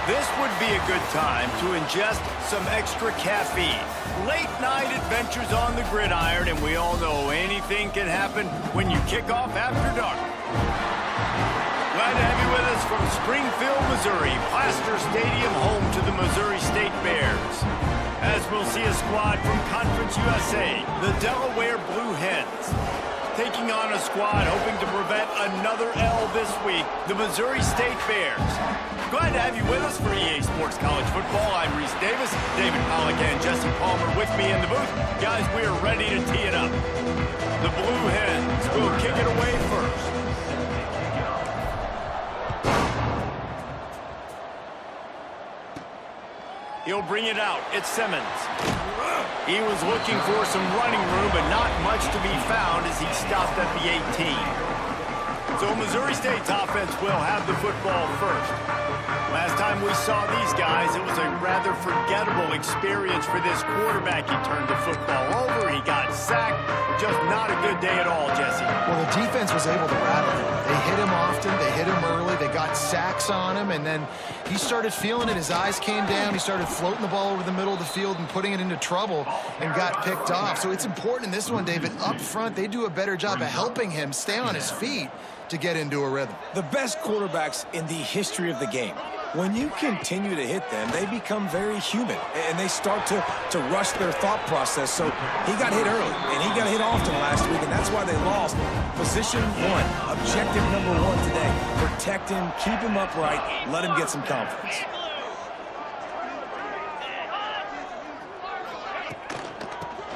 This would be a good time to ingest some extra caffeine. Late night adventures on the gridiron, and we all know anything can happen when you kick off after dark. Glad to have you with us from Springfield, Missouri, Plaster Stadium, home to the Missouri State Bears. As we'll see a squad from Conference USA, the Delaware Blue Hens, taking on a squad hoping to prevent another L this week, the Missouri State Bears. Glad to have you with us for EA Sports College Football. I'm Reese Davis, David Pollack and Jesse Palmer with me in the booth. Guys, we are ready to tee it up. The Blue Hens will kick it away first. He'll bring it out. It's Simmons. He was looking for some running room, but not much to be found as he stopped at the 18. So Missouri State's offense will have the football first. Last time we saw these guys, it was a rather forgettable experience for this quarterback. He turned the football over. He got sacked. Just not a good day at all, Jesse. Well, the defense was able to rattle him. They hit him often. They hit him early. They got sacks on him, and then he started feeling it. His eyes came down. He started floating the ball over the middle of the field and putting it into trouble and got picked off. So it's important in this one, David, up front, they do a better job of helping him stay on his feet to get into a rhythm. The best quarterbacks in the history of the game, when you continue to hit them, they become very human, and they start to rush their thought process. So he got hit early, and he got hit often last week, and that's why they lost. Position one, objective number one today. Protect him, keep him upright, let him get some confidence.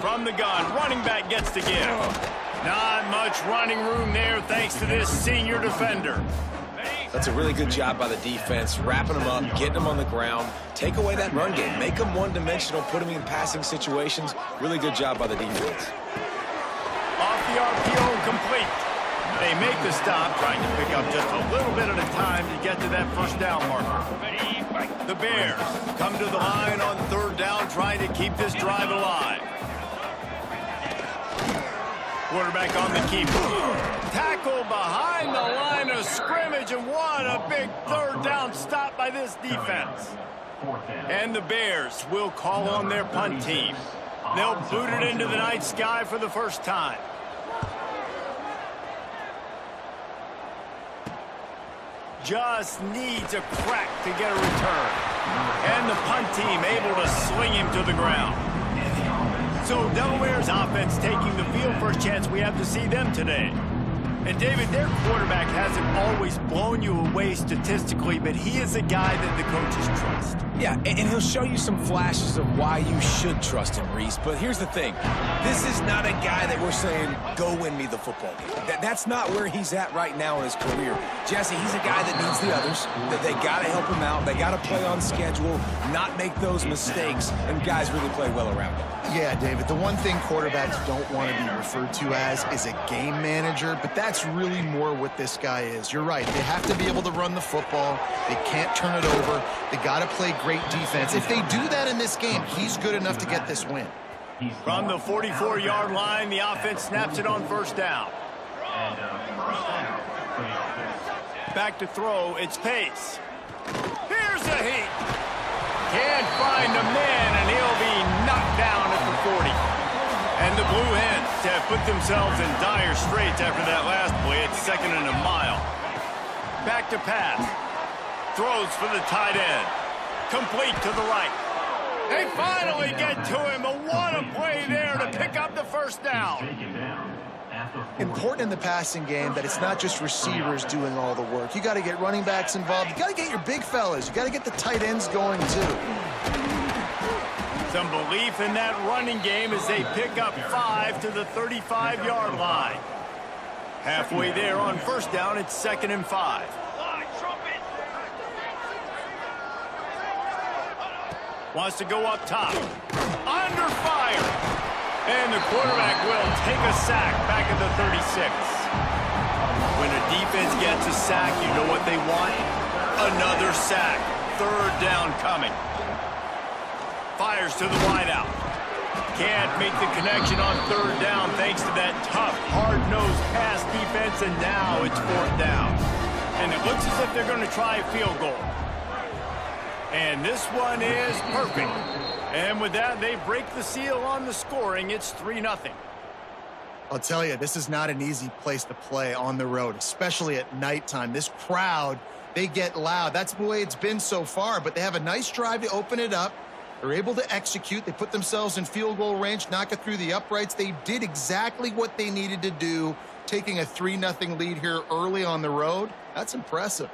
From the gun, running back gets to give. Not much running room there thanks to this senior defender. That's a really good job by the defense, wrapping them up, getting them on the ground. Take away that run game. Make them one-dimensional, put them in passing situations. Really good job by the defense. Off the RPO, complete. They make the stop, trying to pick up just a little bit at a time to get to that first down marker. The Bears come to the line on third down, trying to keep this drive alive. Quarterback on the keeper. Tackle behind the line of scrimmage, and what a big third down stop by this defense. And the Bears will call on their punt team. They'll boot it into the night sky for the first time. Just needs a crack to get a return. And the punt team able to sling him to the ground. So Delaware's offense taking the field. First chance we have to see them today. And David, their quarterback hasn't always blown you away statistically, but he is a guy that the coaches trust. Yeah, and he'll show you some flashes of why you should trust him, Reese. But here's the thing. This is not a guy that we're saying, go win me the football game. That's not where he's at right now in his career. Jesse, he's a guy that needs the others. That they got to help him out. They got to play on schedule, not make those mistakes, and guys really play well around him. Yeah, David, the one thing quarterbacks don't want to be referred to as is a game manager, but that's really more what this guy is. You're right. They have to be able to run the football. They can't turn it over. They got to play great defense. If they do that in this game, he's good enough to get this win. From the 44-yard line, the offense snaps it on first down. Back to throw, it's Pace. Here's a heat. Can't find a man, and he'll be knocked down at the 40. And the Blue Hens have put themselves in dire straits after that last play. It's second and a mile. Back to pass. Throws for the tight end. Complete to the right. They finally get to him. But what a play there to pick up the first down. Important in the passing game that it's not just receivers doing all the work. You got to get running backs involved. You got to get your big fellas. You got to get the tight ends going too. Some belief in that running game as they pick up 5 to the 35-yard line. Halfway there on first down, it's second and 5. Wants to go up top. Under fire. And the quarterback will take a sack back at the 36. When a defense gets a sack, you know what they want? Another sack. Third down coming. Fires to the wideout. Can't make the connection on third down thanks to that tough, hard-nosed pass defense, and now it's fourth down. And it looks as if they're going to try a field goal. And this one is perfect. And with that, they break the seal on the scoring. It's 3-0. I'll tell you, this is not an easy place to play on the road, especially at nighttime. This crowd, they get loud. That's the way it's been so far, but they have a nice drive to open it up. They're able to execute. They put themselves in field goal range, knock it through the uprights. They did exactly what they needed to do, taking a 3-0 lead here early on the road. That's impressive.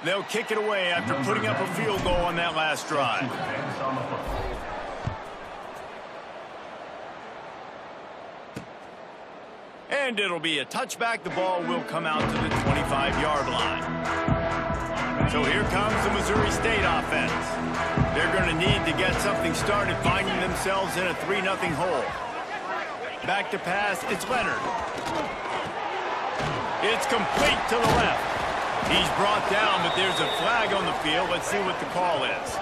They'll kick it away after putting up a field goal on that last drive. And it'll be a touchback. The ball will come out to the 25-yard line. So here comes the Missouri State offense. They're going to need to get something started, finding themselves in a 3-0 hole. Back to pass, it's Leonard. It's complete to the left. He's brought down, but there's a flag on the field. Let's see what the call is.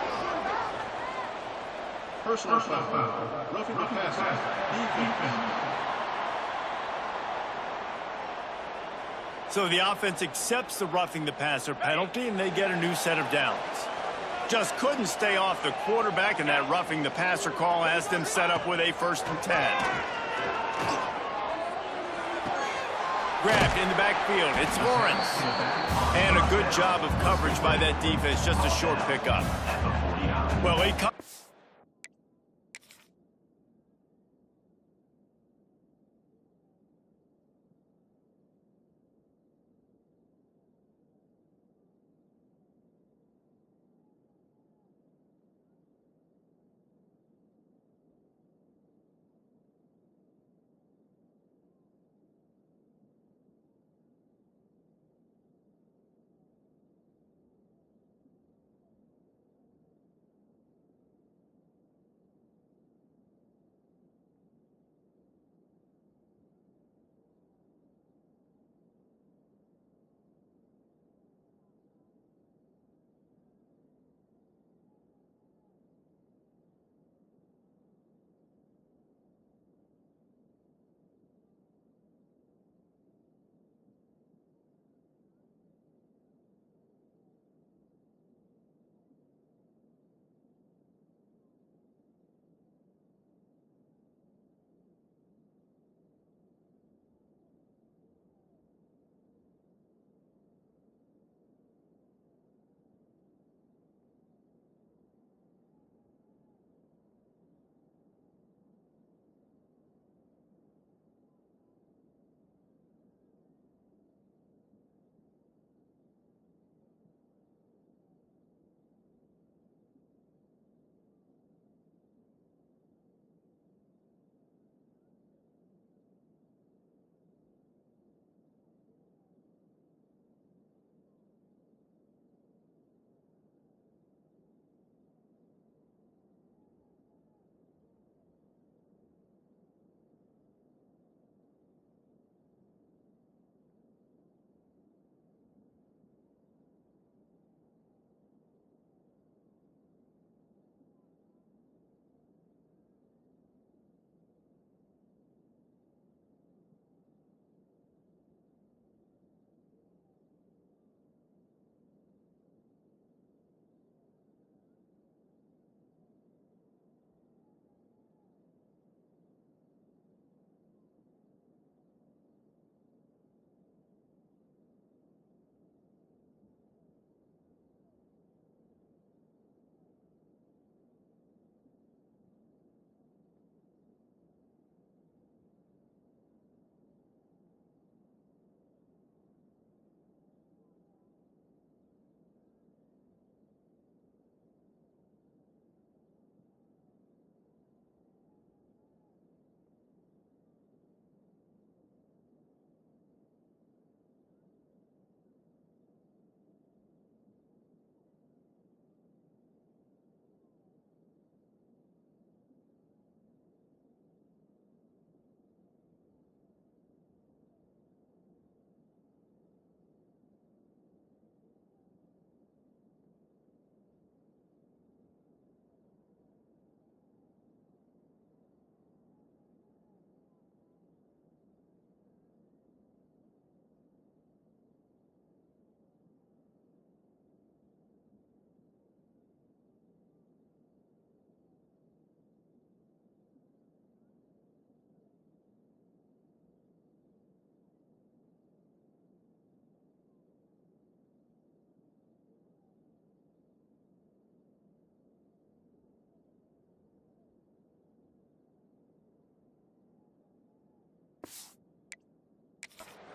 Personal foul. Roughing the passer. So the offense accepts the roughing the passer penalty, and they get a new set of downs. Just couldn't stay off the quarterback, and that roughing the passer call has them set up with a 1st and 10. Grabbed in the backfield. It's Lawrence. And a good job of coverage by that defense. Just a short pickup. Well, he comes.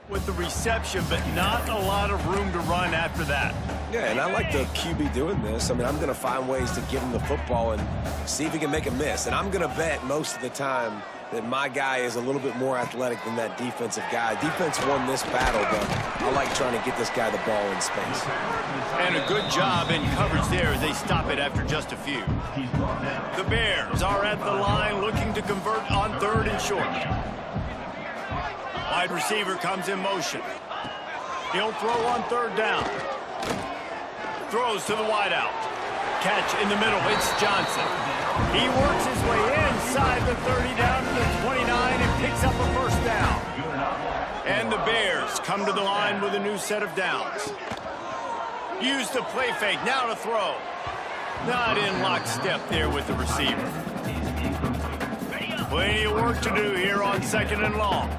with the reception, but not a lot of room to run after that. Yeah, and I like the QB doing this. I mean, I'm going to find ways to give him the football and see if he can make a miss. And I'm going to bet most of the time that my guy is a little bit more athletic than that defensive guy. Defense won this battle, but I like trying to get this guy the ball in space. And a good job in coverage there as they stop it after just a few. The Bears are at the line looking to convert on 3rd and short. Wide receiver comes in motion. He'll throw on 3rd down. Throws to the wideout. Catch in the middle. It's Johnson. He works his way inside the 30 down to the 29 and picks up a 1st down. And the Bears come to the line with a new set of downs. Use the play fake. Now to throw. Not in lockstep there with the receiver. Plenty of work to do here on 2nd and long.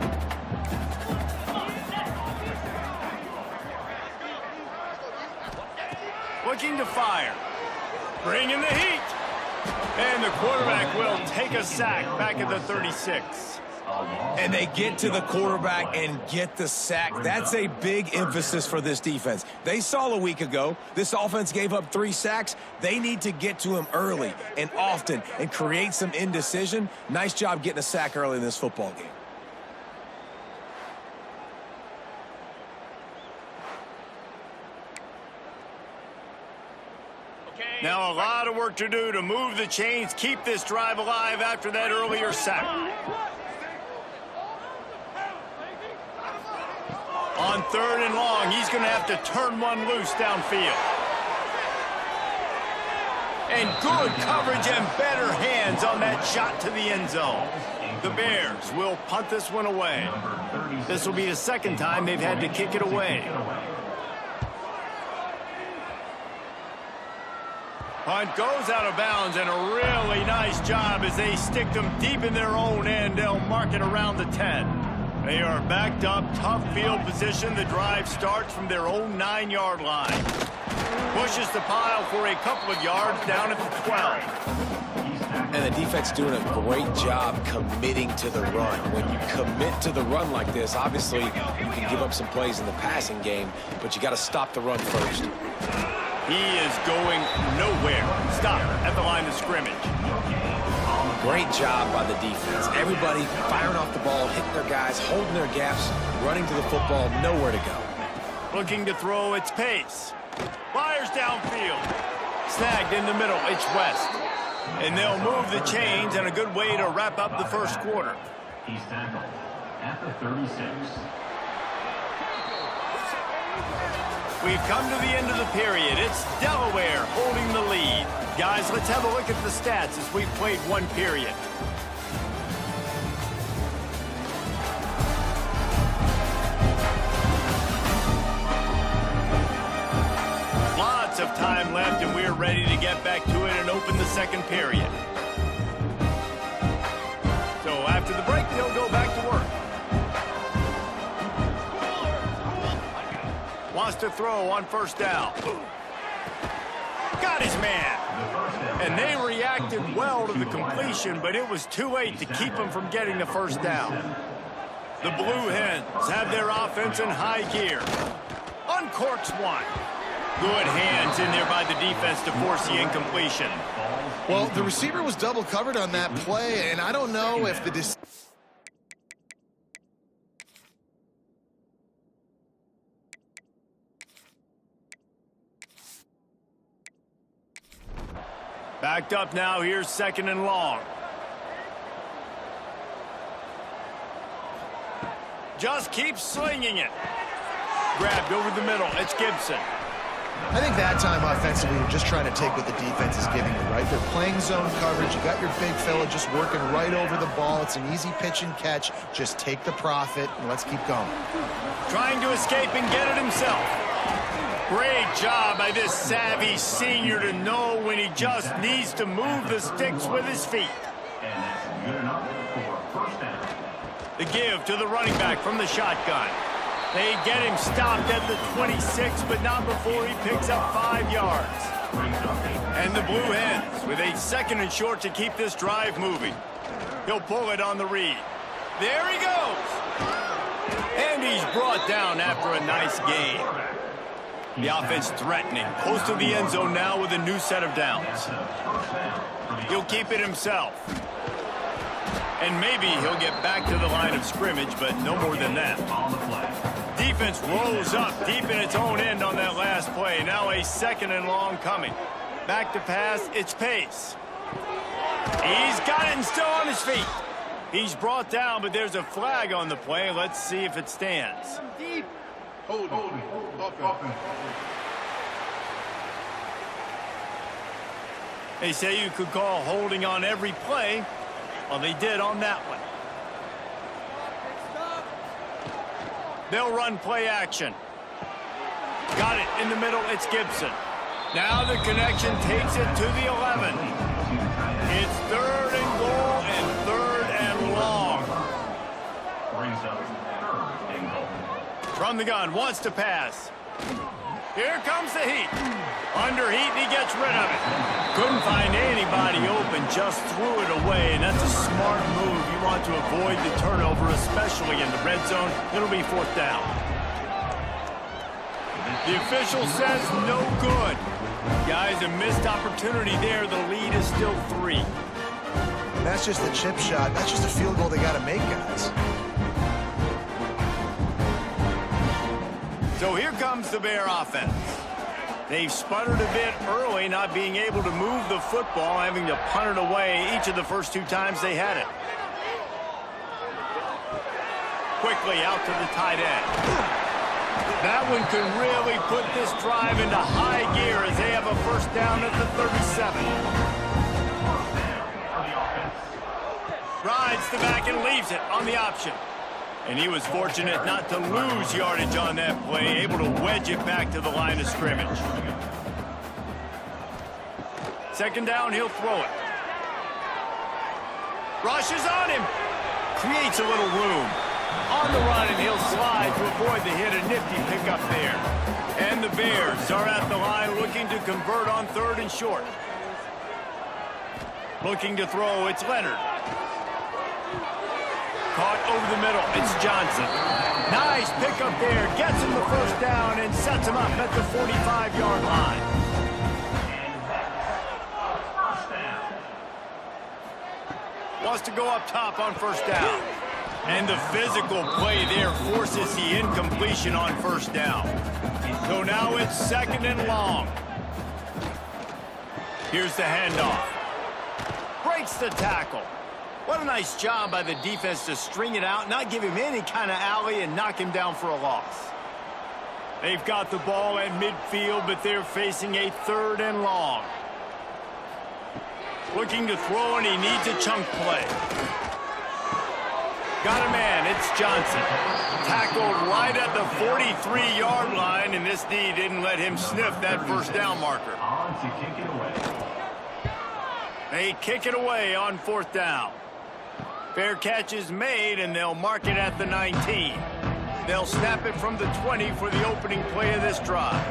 Looking to fire. Bring in the heat. And the quarterback will take a sack back at the 36. And they get to the quarterback and get the sack. That's a big emphasis for this defense. They saw a week ago, this offense gave up 3 sacks. They need to get to him early and often and create some indecision. Nice job getting a sack early in this football game. Now a lot of work to do to move the chains, keep this drive alive after that earlier sack. On 3rd and long, he's going to have to turn one loose downfield. And good coverage and better hands on that shot to the end zone. The Bears will punt this one away. This will be the 2nd time they've had to kick it away. Punt goes out of bounds, and a really nice job as they stick them deep in their own end. They'll mark it around the 10. They are backed up, tough field position. The drive starts from their own 9-yard line. Pushes the pile for a couple of yards down at the 12. And the defense doing a great job committing to the run. When you commit to the run like this, obviously you can give up some plays in the passing game, but you got to stop the run first. He is going nowhere. Stop at the line of scrimmage. Great job by the defense. Everybody firing off the ball, hitting their guys, holding their gaps, running to the football, nowhere to go. Looking to throw its pace. Fires downfield. Snagged in the middle. It's West. And they'll move the chains, and a good way to wrap up the 1st quarter. He's tackled at the 36. We've come to the end of the period. It's Delaware holding the lead. Guys, let's have a look at the stats as we've played 1 period. Lots of time left, and we're ready to get back to it and open the 2nd period. So after the break, they'll go back to work. Wants to throw on 1st down. Got his man. And they reacted well to the completion, but it was too late to keep him from getting the 1st down. The Blue Hens have their offense in high gear. Uncorks one. Good hands in there by the defense to force the incompletion. Well, the receiver was double covered on that play, and I don't know if the Backed up now. Here's 2nd and long. Just keeps slinging it. Grabbed over the middle. It's Gibson. I think that time offensively, you're just trying to take what the defense is giving you, right? They're playing zone coverage. You got your big fella just working right over the ball. It's an easy pitch and catch. Just take the profit, and let's keep going. Trying to escape and get it himself. Great job by this savvy senior to know when he just needs to move the sticks with his feet. And that's good enough for 1st down. The give to the running back from the shotgun. They get him stopped at the 26, but not before he picks up 5 yards. And the Blue Hens with a 2nd and short to keep this drive moving. He'll pull it on the read. There he goes. And he's brought down after a nice game. The offense threatening. Close to the end zone now with a new set of downs. He'll keep it himself. And maybe he'll get back to the line of scrimmage, but no more than that. Defense rolls up deep in its own end on that last play. Now a 2nd and long coming. Back to pass, it's Pace. He's got it and still on his feet. He's brought down, but there's a flag on the play. Let's see if it stands. Deep. Hold. Offense. They say you could call holding on every play. Well, they did on that one. They'll run play action. Got it in the middle. It's Gibson. Now the connection takes it to the 11. It's 3rd and goal and 3rd and long. Brings up 3rd and goal. From the gun, wants to pass. Here comes the heat. Under heat, and he gets rid of it. Couldn't find anybody open, just threw it away, and that's a smart move. You want to avoid the turnover, especially in the red zone. It'll be 4th down. The official says no good. Guys, a missed opportunity there. The lead is still 3. That's just a chip shot. That's just a field goal they got to make, guys. So here comes the Bear offense. They've sputtered a bit early, not being able to move the football, having to punt it away each of the first 2 times they had it. Quickly out to the tight end. That one could really put this drive into high gear as they have a 1st down at the 37. Rides the back and leaves it on the option. And he was fortunate not to lose yardage on that play, able to wedge it back to the line of scrimmage. 2nd down, he'll throw it. Rushes on him. Creates a little room. On the run, and he'll slide to avoid the hit. A nifty pickup there. And the Bears are at the line looking to convert on 3rd and short. Looking to throw, it's Leonard. Caught over the middle, it's Johnson. Nice pickup there, gets him the 1st down and sets him up at the 45-yard line. Wants to go up top on 1st down. And the physical play there forces the incompletion on 1st down. So now it's 2nd and long. Here's the handoff. Breaks the tackle. What a nice job by the defense to string it out, not give him any kind of alley, and knock him down for a loss. They've got the ball at midfield, but they're facing a 3rd and long. Looking to throw, and he needs a chunk play. Got a man, it's Johnson. Tackled right at the 43-yard line, and this D didn't let him sniff that 1st down marker. On to kick it away. They kick it away on 4th down. Fair catch is made, and they'll mark it at the 19. They'll snap it from the 20 for the opening play of this drive.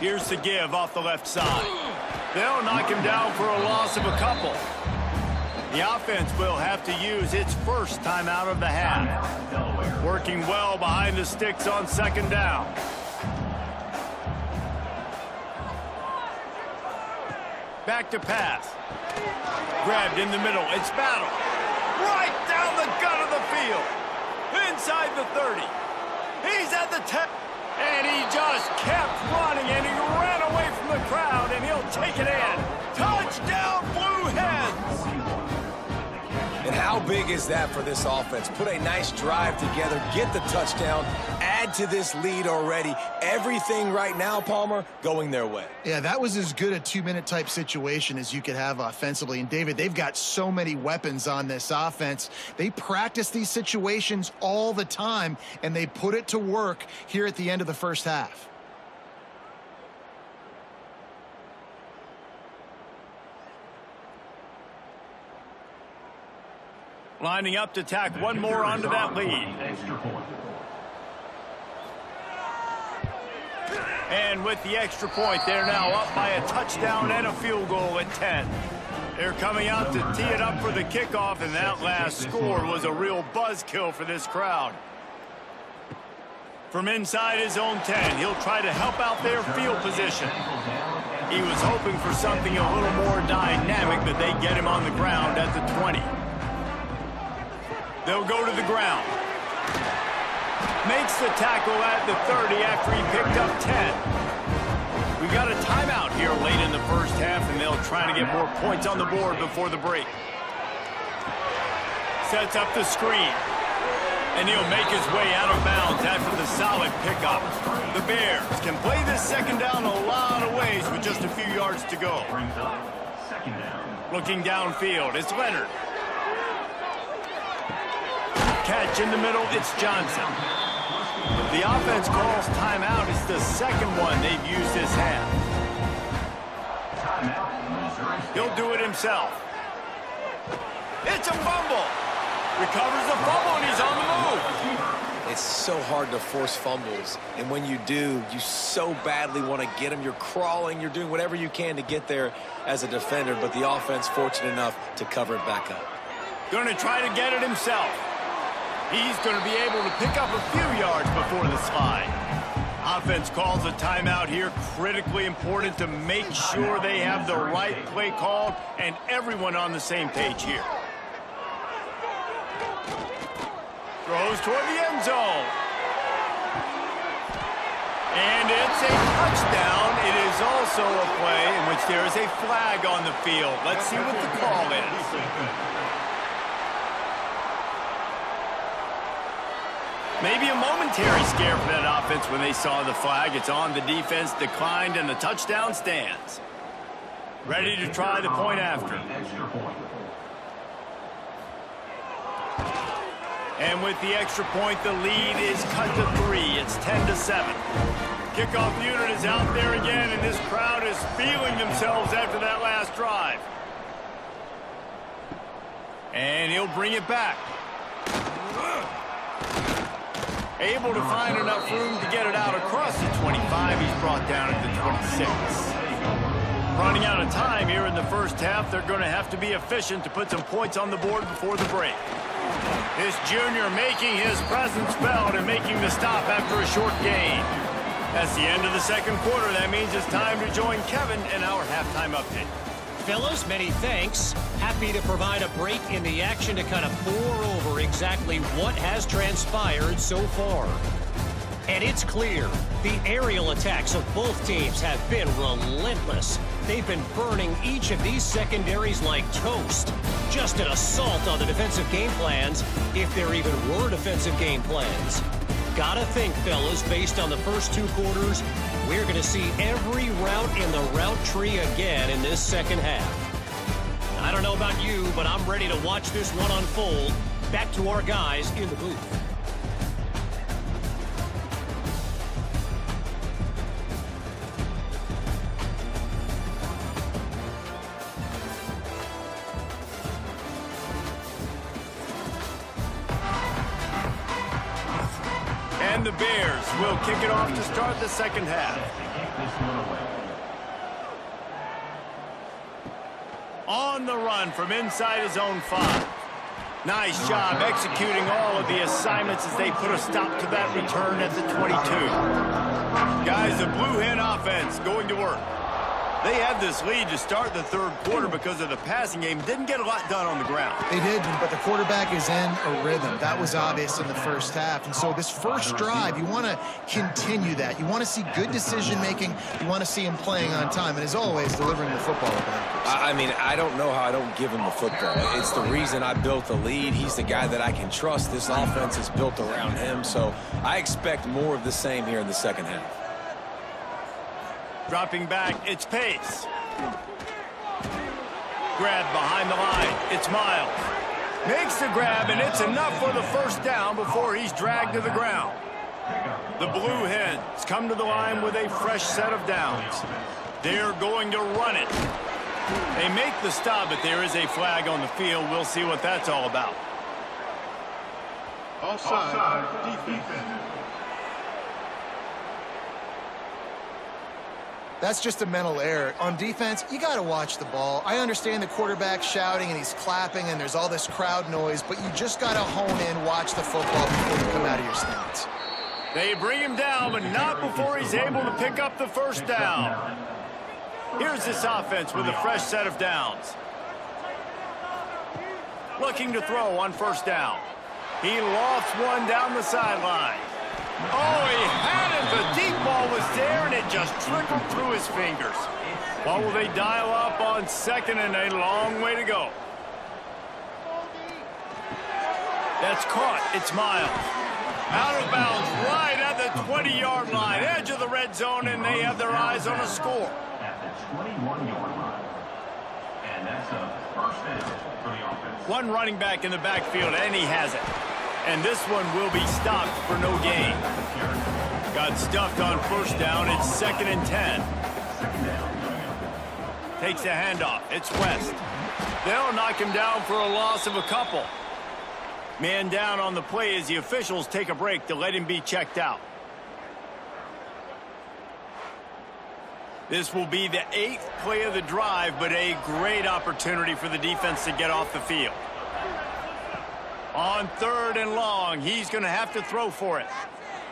Here's the give off the left side. They'll knock him down for a loss of a couple. The offense will have to use its 1st timeout of the half. Working well behind the sticks on 2nd down. Back to pass. Grabbed in the middle. It's Battle. Right down the gut of the field. Inside the 30. He's at the 10. And he just kept running, and he ran away from the crowd, and he'll take it in. Touchdown, Blue Hens! And how big is that for this offense? Put a nice drive together, get the touchdown, add to this lead already. Everything right now, Palmer, going their way. Yeah, that was as good a 2-minute type situation as you could have offensively. And, David, they've got so many weapons on this offense. They practice these situations all the time, and they put it to work here at the end of the 1st half. Lining up to tack one more onto that lead. Extra point. And with the extra point, they're now up by a touchdown and a field goal at 10. They're coming out to tee it up for the kickoff, and that last score was a real buzzkill for this crowd. From inside his own 10, he'll try to help out their field position. He was hoping for something a little more dynamic, but they get him on the ground at the 20. They'll go to the ground. Makes the tackle at the 30 after he picked up 10. We got a timeout here late in the first half, and they'll try to get more points on the board before the break. Sets up the screen. And he'll make his way out of bounds after the solid pickup. The Bears can play this second down a lot of ways with just a few yards to go. Second down. Looking downfield, it's Leonard. Catch in the middle, it's Johnson. The offense calls timeout. It's the second one they've used this half. He'll do it himself. It's a fumble. Recovers the fumble, and he's on the move. It's so hard to force fumbles, and when you do, you so badly want to get them. You're crawling, you're doing whatever you can to get there as a defender, but the offense fortunate enough to cover it back up. Going to try to get it himself. He's going to be able to pick up a few yards before the slide. Offense calls a timeout here. Critically important to make sure they have the right play called and everyone on the same page here. Throws toward the end zone. And it's a touchdown. It is also a play in which there is a flag on the field. Let's see what the call is. Maybe a momentary scare for that offense when they saw the flag. It's on, the defense declined, and the touchdown stands. Ready to try the point after. And with the extra point, the lead is cut to 3. It's 10-7. Kickoff unit is out there again, and this crowd is feeling themselves after that last drive. And he'll bring it back. Able to find enough room to get it out across the 25. He's brought down at the 26. Running out of time here in the first half. They're going to have to be efficient to put some points on the board before the break. This junior making his presence felt and making the stop after a short gain. That's the end of the second quarter. That means it's time to join Kevin in our halftime update. Fellas, many thanks. Happy to provide a break in the action to kind of pour over exactly what has transpired so far. And it's clear, the aerial attacks of both teams have been relentless. They've been burning each of these secondaries like toast. Just an assault on the defensive game plans, if there even were defensive game plans. Gotta think, fellas, based on the first two quarters, we're going to see every route in the route tree again in this second half. I don't know about you, but I'm ready to watch this one unfold. Back to our guys in the booth. And the Bears will kick it off to start the second half. On the run from inside his own 5. Nice job executing all of the assignments as they put a stop to that return at the 22. Guys, the Blue Hen offense going to work. They had this lead to start the third quarter because of the passing game. Didn't get a lot done on the ground. They did, but the quarterback is in a rhythm. That was obvious in the first half. And so this first drive, you want to continue that. You want to see good decision-making. You want to see him playing on time. And as always, delivering the football. I mean, I don't know how I don't give him the football. It's the reason I built the lead. He's the guy that I can trust. This offense is built around him. So I expect more of the same here in the second half. Dropping back, it's Pace. Grab behind the line, it's Miles. Makes the grab, and it's enough for the first down before he's dragged to the ground. The Blue Hens come to the line with a fresh set of downs. They're going to run it. They make the stop, but there is a flag on the field. We'll see what that's all about. Offside, defense. That's just a mental error. On defense, you got to watch the ball. I understand the quarterback shouting and he's clapping and there's all this crowd noise, but you just got to hone in, watch the football before you come out of your stance. They bring him down, but not before he's able to pick up the first down. Here's this offense with a fresh set of downs. Looking to throw on first down. He lofts one down the sideline. Oh, he had it. The deep ball was there, and it just trickled through his fingers. What will they dial up on second and a long way to go? That's caught. It's Miles. Out of bounds right at the 20-yard line, edge of the red zone, and they have their eyes on a score. At the 21-yard line. And that's a first down for the offense. One running back in the backfield, and he has it. And this one will be stopped for no gain. Got stuffed on first down. It's 2nd and 10. Takes the handoff. It's West. They'll knock him down for a loss of a couple. Man down on the play as the officials take a break to let him be checked out. This will be the 8th play of the drive, but a great opportunity for the defense to get off the field. On 3rd and long, he's going to have to throw for it.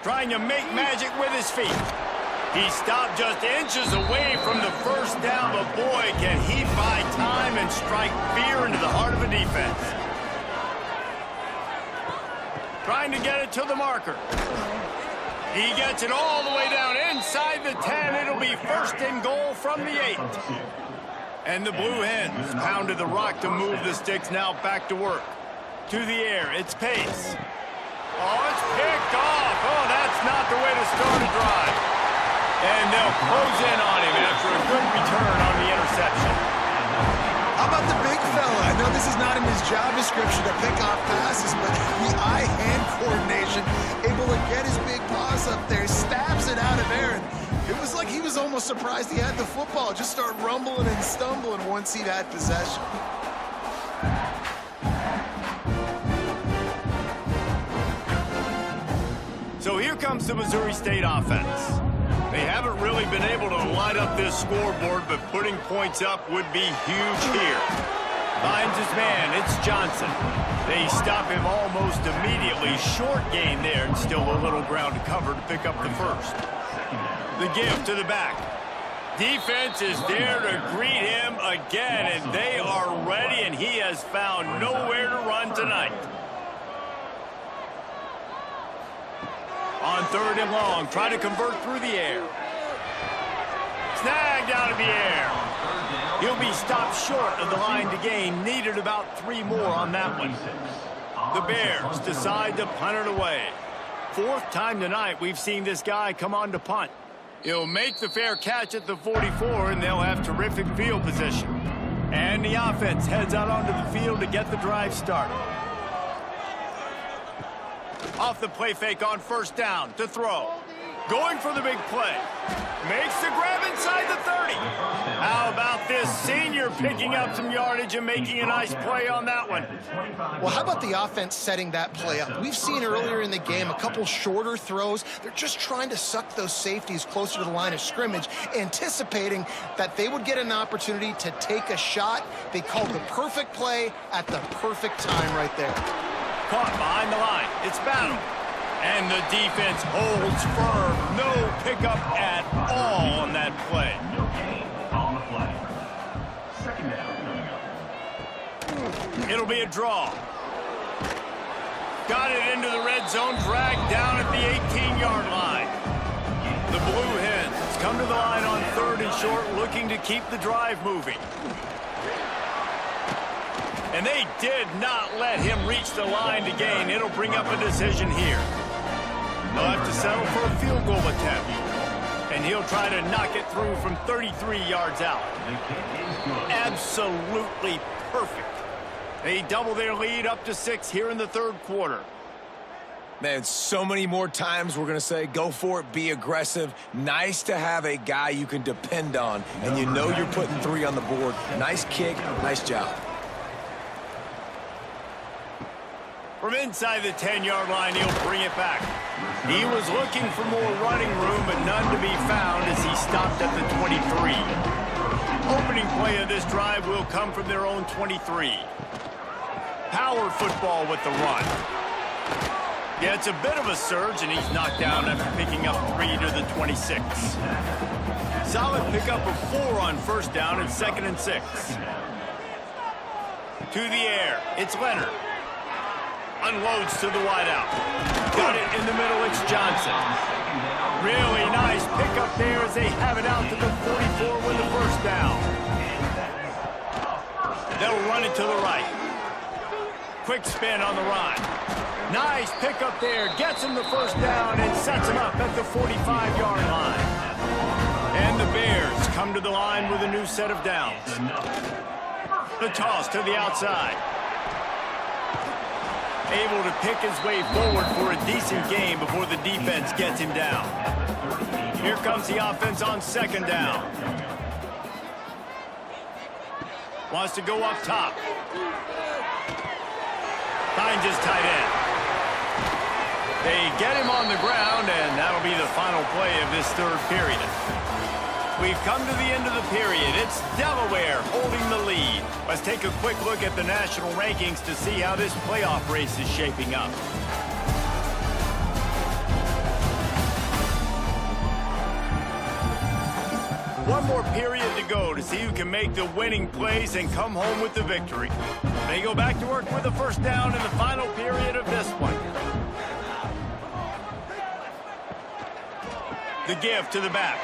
Trying to make magic with his feet. He stopped just inches away from the first down, but boy, can he buy time and strike fear into the heart of a defense. Trying to get it to the marker. He gets it all the way down inside the 10. It'll be 1st and goal from the 8. And the Blue Hens pounded the rock to move the sticks now back to work. To the air, it's Pace. Oh, it's picked off. Oh, that's not the way to start a drive. And they'll close in on him after a good return on the interception. How about the big fella? I know this is not in his job description to pick off passes, but the eye-hand coordination, able to get his big paws up there, stabs it out of there. And it was like he was almost surprised he had the football. Just start rumbling and stumbling once he had possession. So here comes the Missouri State offense. They haven't really been able to light up this scoreboard, but putting points up would be huge here. Finds his man, it's Johnson. They stop him almost immediately. Short gain there, and still a little ground to cover to pick up the first. The give to the back. Defense is there to greet him again, and they are ready, and he has found nowhere to run tonight. On 3rd and long, try to convert through the air. Snagged out of the air. He'll be stopped short of the line to gain. Needed about 3 more on that one. The Bears decide to punt it away. 4th time tonight we've seen this guy come on to punt. He'll make the fair catch at the 44, and they'll have terrific field position. And the offense heads out onto the field to get the drive started. Off the play fake on first down to throw. Going for the big play. Makes the grab inside the 30. How about this senior picking up some yardage and making a nice play on that one? Well, how about the offense setting that play up? We've seen earlier in the game a couple shorter throws. They're just trying to suck those safeties closer to the line of scrimmage, anticipating that they would get an opportunity to take a shot. They called the perfect play at the perfect time right there. Caught behind the line. It's Battle. And the defense holds firm. No pickup at all on that play. No gain on the play. 2nd down. It'll be a draw. Got it into the red zone. Dragged down at the 18-yard line. The Blue Hens come to the line on 3rd and short, looking to keep the drive moving. And they did not let him reach the line to gain. It'll bring up a decision here. They'll have to settle for a field goal attempt. And he'll try to knock it through from 33 yards out. Absolutely perfect. They double their lead up to 6 here in the 3rd quarter. Man, so many more times we're going to say, go for it, be aggressive. Nice to have a guy you can depend on, and you know you're putting 3 on the board. Nice kick, nice job. From inside the 10-yard line, he'll bring it back. He was looking for more running room, but none to be found as he stopped at the 23. Opening play of this drive will come from their own 23. Power football with the run. Yeah, it's a bit of a surge, and he's knocked down after picking up 3 to the 26. Solid pickup of 4 on first down and 2nd and 6. To the air, it's Leonard. Unloads to the wideout. Got it in the middle, it's Johnson. Really nice pickup there as they have it out to the 44 with the first down. They'll run it to the right. Quick spin on the run. Nice pickup there, gets him the first down and sets him up at the 45-yard line. And the Bears come to the line with a new set of downs. The toss to the outside. Able to pick his way forward for a decent game before the defense gets him down. Here comes the offense on 2nd down. Wants to go up top. Finds his tight end. They get him on the ground, and that'll be the final play of this 3rd period. We've come to the end of the period. It's Delaware holding the lead. Let's take a quick look at the national rankings to see how this playoff race is shaping up. One more period to go to see who can make the winning plays and come home with the victory. They go back to work with the first down in the final period of this one. The give to the back.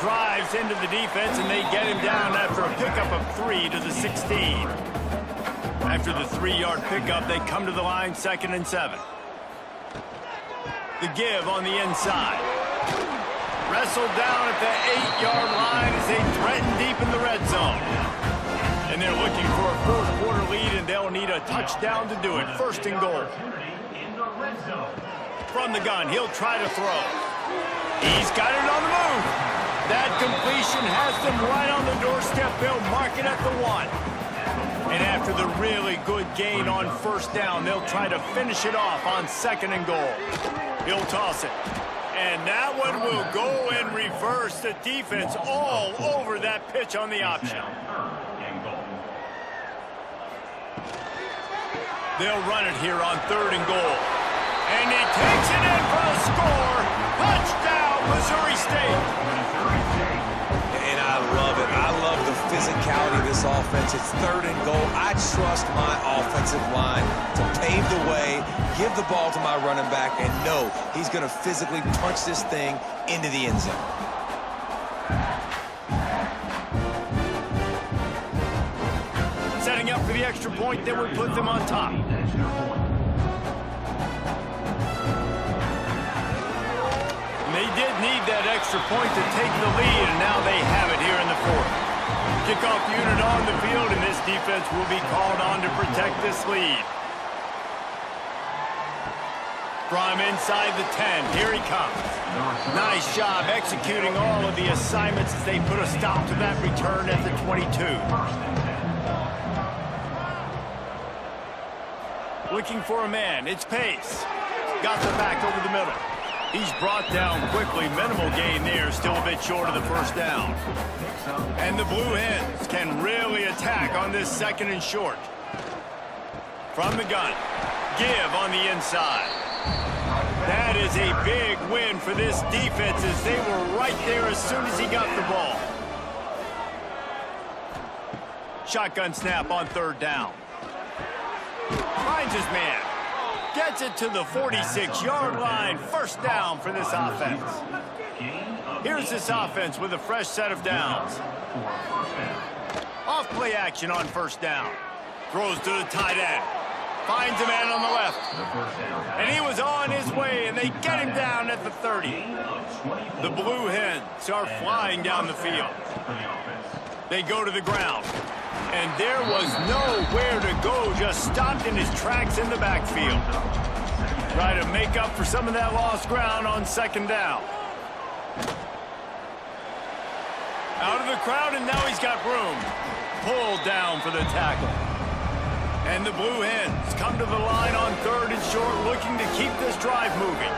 Drives into the defense, and they get him down after a pickup of 3 to the 16. After the 3-yard pickup, they come to the line 2nd and 7. The give on the inside. Wrestled down at the 8-yard line as they threaten deep in the red zone. And they're looking for a 4th quarter lead, and they'll need a touchdown to do it. 1st and goal. From the gun, he'll try to throw. He's got it on the move. That completion has them right on the doorstep. They'll mark it at the 1. And after the really good gain on first down, they'll try to finish it off on 2nd and goal. He'll toss it. And that one will go and reverse the defense all over that pitch on the option. They'll run it here on 3rd and goal. And he takes it in for a score. Touchdown, Missouri State. And I love it. I love the physicality of this offense. It's 3rd and goal. I trust my offensive line to pave the way, give the ball to my running back, and know he's going to physically punch this thing into the end zone. Setting up for the extra point that would put them on top. They did need that extra point to take the lead, and now they have it here in the 4th. Kickoff unit on the field, and this defense will be called on to protect this lead. From inside the 10, here he comes. Nice job executing all of the assignments as they put a stop to that return at the 22. Looking for a man, it's Pace. Got the back over the middle. He's brought down quickly. Minimal gain there, still a bit short of the first down. And the Blue Hens can really attack on this 2nd and short. From the gun, give on the inside. That is a big win for this defense as they were right there as soon as he got the ball. Shotgun snap on 3rd down. Finds his man. Gets it to the 46-yard line. First down for this offense. Here's this offense with a fresh set of downs. Off play action on first down. Throws to the tight end. Finds a man on the left. And he was on his way, and they get him down at the 30. The Blue Hens are flying down the field. They go to the ground. And there was nowhere to go, just stopped in his tracks in the backfield. Try to make up for some of that lost ground on 2nd down. Out of the crowd, and now he's got room. Pulled down for the tackle. And the Blue Hens come to the line on 3rd and short, looking to keep this drive moving.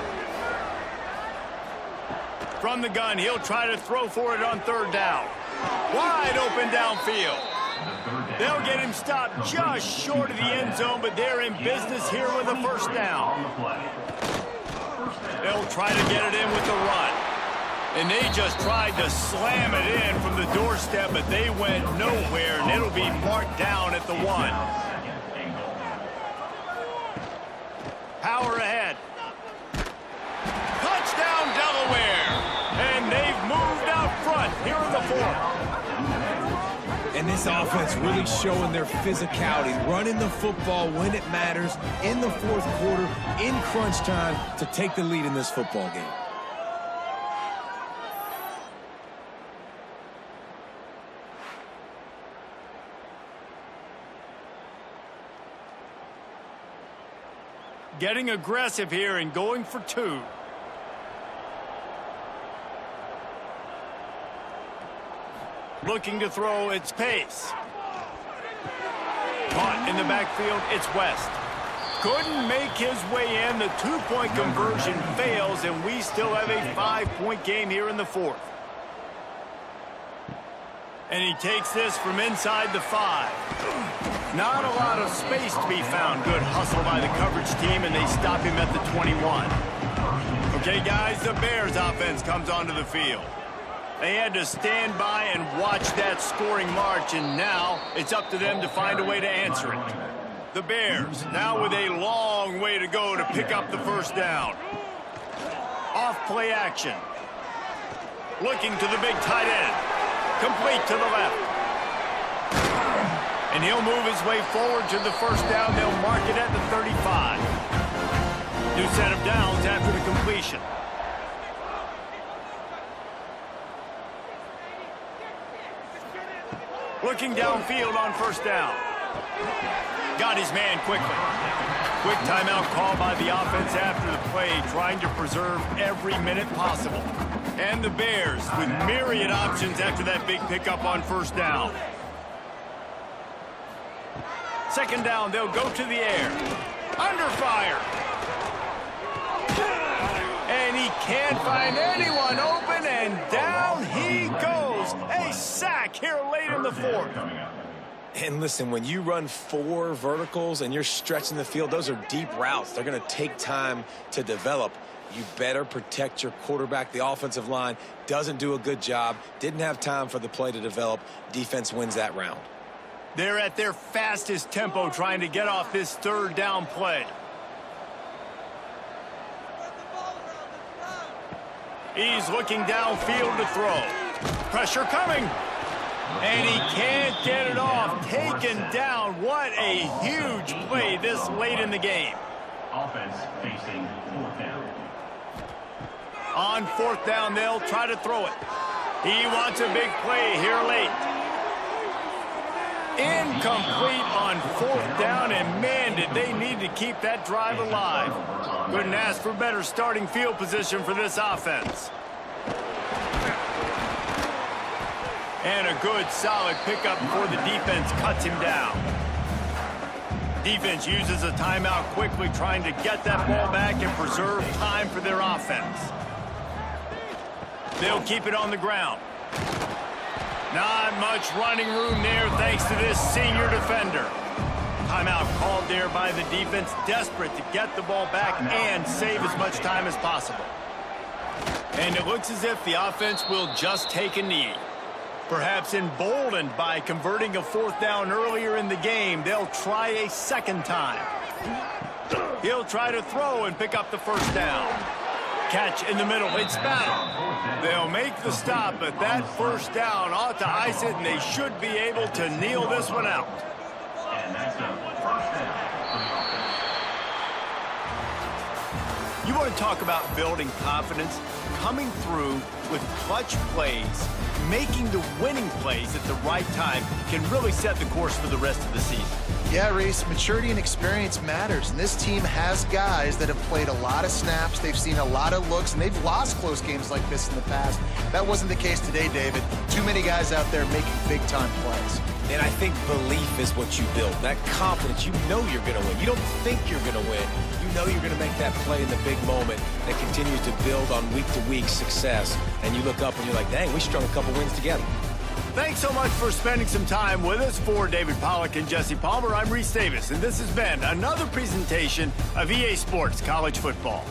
From the gun, he'll try to throw for it on 3rd down. Wide open downfield. They'll get him stopped just short of the end zone, but they're in business here with a 1st down. They'll try to get it in with the run. And they just tried to slam it in from the doorstep, but they went nowhere, and it'll be marked down at the 1. Power ahead. Touchdown, Delaware. And they've moved out front here in the 4th. And this offense really showing their physicality, running the football when it matters in the 4th quarter, in crunch time, to take the lead in this football game. Getting aggressive here and going for 2. Looking to throw its pace. Caught in the backfield, it's West. Couldn't make his way in. The 2-point conversion fails, and we still have a 5-point game here in the 4th. And he takes this from inside the 5. Not a lot of space to be found. Good hustle by the coverage team, and they stop him at the 21. Okay, guys, the Bears offense comes onto the field. They had to stand by and watch that scoring march, and now it's up to them to find a way to answer it. The Bears now with a long way to go to pick up the 1st down. Off play action. Looking to the big tight end. Complete to the left. And he'll move his way forward to the 1st down. They'll mark it at the 35. New set of downs after the completion. Looking downfield on 1st down. Got his man quickly. Quick timeout call by the offense after the play, trying to preserve every minute possible. And the Bears with myriad options after that big pickup on 1st down. 2nd down, they'll go to the air. Under fire. And he can't find anyone open, and down he goes. A sack here late in the 4th. And listen, when you run 4 verticals and you're stretching the field, those are deep routes. They're going to take time to develop. You better protect your quarterback. The offensive line doesn't do a good job. Didn't have time for the play to develop. Defense wins that round. They're at their fastest tempo trying to get off this 3rd down play. He's looking downfield to throw. Pressure coming. And he can't get it off. Taken down. What a huge play this late in the game. Offense facing 4th down. On 4th down, they'll try to throw it. He wants a big play here late. Incomplete on 4th down, and man, did they need to keep that drive alive. Couldn't ask for better starting field position for this offense. And a good, solid pickup before the defense cuts him down. Defense uses a timeout quickly, trying to get that ball back and preserve time for their offense. They'll keep it on the ground. Not much running room there thanks to this senior defender. Timeout called there by the defense, desperate to get the ball back and save as much time as possible. And it looks as if the offense will just take a knee. Perhaps emboldened by converting a 4th down earlier in the game, they'll try a 2nd time. He'll try to throw and pick up the 1st down. Catch in the middle, it's battle. They'll make the stop, but that 1st down ought to ice it, and they should be able to kneel this one out. And that's a 1st down for the offense. You want to talk about building confidence? Coming through with clutch plays, making the winning plays at the right time can really set the course for the rest of the season. Yeah, Reese, maturity and experience matters, and this team has guys that have played a lot of snaps, they've seen a lot of looks, and they've lost close games like this in the past. That wasn't the case today, David. Too many guys out there making big-time plays. And I think belief is what you build. That confidence, you know you're going to win. You don't think you're going to win. You know you're going to make that play in the big moment that continues to build on week-to-week success. And you look up and you're like, dang, we strung a couple wins together. Thanks so much for spending some time with us. For David Pollack and Jesse Palmer, I'm Reese Davis, and this has been another presentation of EA Sports College Football.